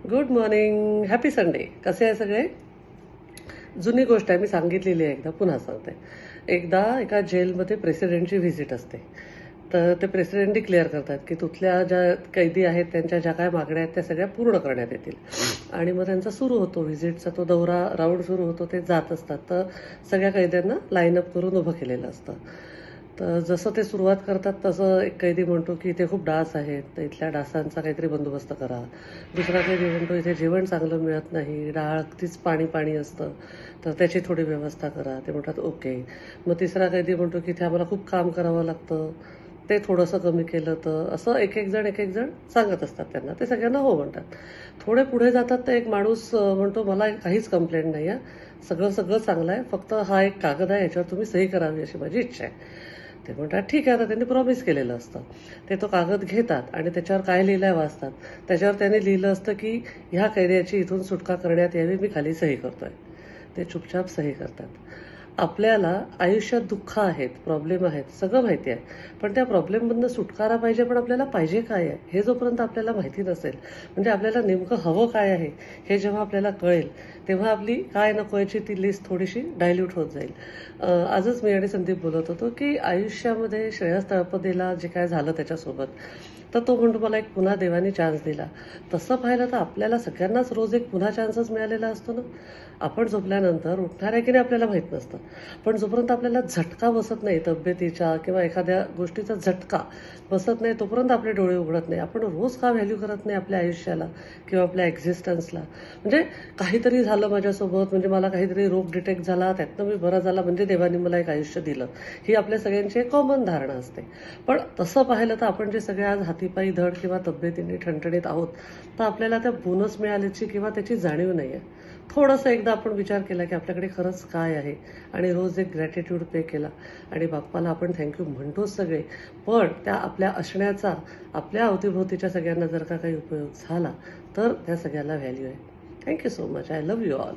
Good morning, happy Sunday. कसे आहे सगळे? जुनी गोष्ट आहे, मी सांगितलेली आहे एकदा, पुन्हा सांगते. एकदा एका जेलमध्ये प्रेसिडेंटची व्हिजिट असते. तर ते प्रेसिडेंट डिक्लेअर करतात की तिथल्या ज्या कैदी आहेत त्यांच्या ज्या काय मागण्या आहेत त्या सगळ्या पूर्ण करण्यात येतील. आणि मग त्यांचा सुरू होतो व्हिजिटचा तो दौरा, राऊंड सुरू होतो. ते जात असतात तर सगळ्या कैद्यांना लाईनअप करून उभं केलेलं असतं. तर जसं ते सुरुवात करतात तसं एक कैदी म्हणतो की इथे खूप डास आहेत, तर इथल्या डासांचा काहीतरी बंदोबस्त करा. दुसरा कैदी म्हणतो इथे जेवण चांगलं मिळत नाही, डाळ अगदीच पाणी पाणी असतं, तर त्याची थोडी व्यवस्था करा. ते म्हणतात ओके. मग तिसरा कैदी म्हणतो की इथे आम्हाला खूप काम करावं लागतं, ते थोडंसं कमी केलं तर. असं एक एक जण सांगत असतात त्यांना. ते सगळ्यांना हो म्हणतात. थोडे पुढे जातात तर एक माणूस म्हणतो मला काहीच कंप्लेंट नाही आहे, सगळं सगळं चांगलं आहे, फक्त हा एक कागद आहे याच्यावर तुम्ही सही करावी अशी माझी इच्छा आहे. ते म्हणतात ठीक आहे. आता त्यांनी प्रॉमिस केलेलं असतं. ते तो कागद घेतात आणि त्याच्यावर काय लिहिलं आहे वाचतात. त्याच्यावर त्यांनी लिहिलं असतं की ह्या कैद्याची इथून सुटका करण्यात यावी, मी खाली सही करतोय. ते चुपचाप सही करतात. आपल्याला आयुष्यात दुःख आहेत, प्रॉब्लेम आहेत, सगळं माहिती आहे. पण त्या प्रॉब्लेममधनं सुटकारा पाहिजे, पण आपल्याला पाहिजे काय आहे हे जोपर्यंत आपल्याला माहिती नसेल, म्हणजे आपल्याला नेमकं हवं काय आहे हे जेव्हा आपल्याला कळेल, तेव्हा आपली काय नको याची ती लिस्ट थोडीशी डायल्यूट होत जाईल. आजच मी आणि संदीप बोलत होतो की आयुष्यामध्ये श्रेयस तळपदेला जे काय झालं त्याच्यासोबत, तर तो म्हणतो मला एक पुन्हा देवाने चान्स दिला. तसं पाहिलं तर आपल्याला सगळ्यांनाच रोज एक पुन्हा चान्सच मिळालेला असतो ना. आपण झोपल्यानंतर उठणार आहे की नाही आपल्याला माहीत नसतं. पण जोपर्यंत आपल्याला झटका बसत नाही तब्येतीचा किंवा एखाद्या गोष्टीचा झटका बसत नाही तोपर्यंत आपले डोळे उघडत नाही. आपण रोज का व्हॅल्यू करत नाही आपल्या आयुष्याला किंवा आपल्या एक्झिस्टन्सला. म्हणजे काहीतरी झालं माझ्यासोबत, म्हणजे मला काहीतरी रोग डिटेक्ट झाला, त्यातनं मी बरा झाला म्हणजे देवाने मला एक आयुष्य दिलं, ही आपल्या सगळ्यांची एक कॉमन धारणा असते. पण तसं पाहिलं तर आपण जे सगळे आज हातीपायी धड किंवा तब्येतीने ठणठणीत आहोत, तर आपल्याला त्या बोनस मिळाल्याची किंवा त्याची जाणीव नाही आहे. थोडंसं एकदा आपण विचार केला की आपल्याकडे खरंच काय आहे आणि रोज एक ग्रॅटिट्यूड पे केला आणि बाप्पाला आपण थँक्यू म्हणतोच सगळे. पण त्या आपल्या असण्याचा आपल्या अवतीभोवतीच्या सगळ्यांना जर का काही उपयोग झाला तर त्या सगळ्याला व्हॅल्यू आहे. Thank you so much. I love you all.